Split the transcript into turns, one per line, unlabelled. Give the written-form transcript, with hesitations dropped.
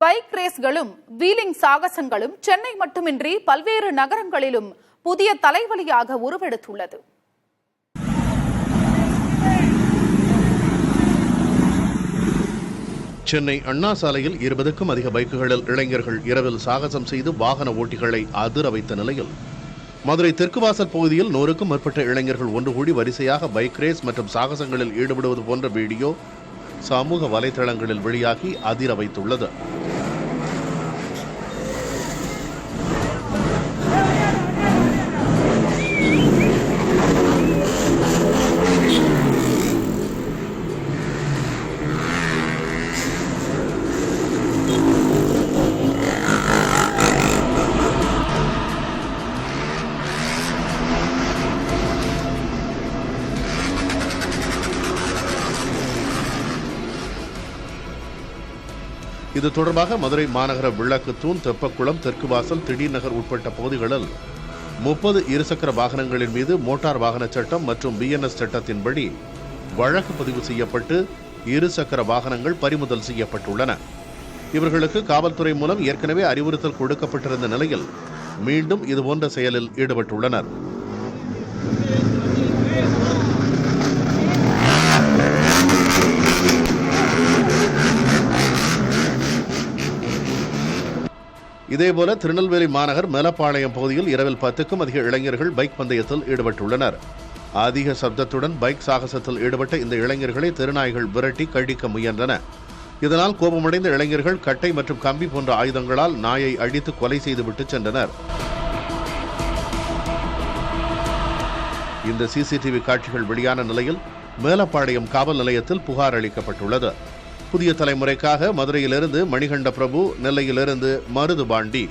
Bike ரேஸ்களும் wheeling சாகசங்களும் Chennai மட்டுமின்றி பல்வேறு நகரங்களிலும் புதிய தலைவலியாக உருவெடுத்துள்ளது.
சென்னை அண்ணா சாலையில் 20க்கும் அதிக பைக்குகளில் இளைஞர்கள் இரவில் சாகசம் செய்து வாகன ஓட்டிகளை அதிர வைத்த நிலையில் மதுரை தெற்கு வாசல் பகுதியில் 100க்கும் மேற்பட்ட இளைஞர்கள் ஒன்று கூடி வரிசையாக பைக் ரேஸ் மற்றும் சாகசங்களில் ஈடுபடுவது போன்ற வீடியோ சமூக வலைதளங்களில் வெளியாகி அதிர வைத்துள்ளது. இது தொடர்பாக மதுரை மாநகர விளக்குத்தூண், தெப்பக்குளம், தெற்கு வாசல், திடீர் நகர் உட்பட்ட பகுதிகளில் 30 இருசக்கர வாகனங்களின் மீது மோட்டார் வாகன சட்டம் மற்றும் BNS சட்டத்தின்படி வழக்கு பதிவு செய்யப்பட்டு இருசக்கர வாகனங்கள் பறிமுதல் செய்யப்பட்டுள்ளன. இவர்களுக்கு காவல்துறை மூலம் ஏற்கனவே அறிவுறுத்தல் கொடுக்கப்பட்டிருந்த நிலையில் மீண்டும் இதுபோன்ற செயலில் ஈடுபட்டுள்ளனர். இதேபோல திருநெல்வேலி மாநகர் மேலப்பாளையம் பகுதியில் இரவில் 10க்கும் அதிக இளைஞர்கள் பைக் பந்தயத்தில் ஈடுபட்டுள்ளனர். அதிக சப்தத்துடன் பைக் சாகசத்தில் ஈடுபட்ட இந்த இளைஞர்களை தெருநாய்கள் விரட்டி கடிக்க முயன்றன. இதனால் கோபமடைந்த இளைஞர்கள் கட்டை மற்றும் கம்பி போன்ற ஆயுதங்களால் நாயை அடித்து கொலை செய்துவிட்டு சென்றனர். இந்த CCTV காட்சிகள் வெளியான நிலையில் மேலப்பாளையம் காவல் நிலையத்தில் புகார் அளிக்கப்பட்டுள்ளது. புதிய தலைமுறைக்காக மதுரையிலிருந்து மணிகண்ட பிரபு, நெல்லையிலிருந்து மருது பாண்டி.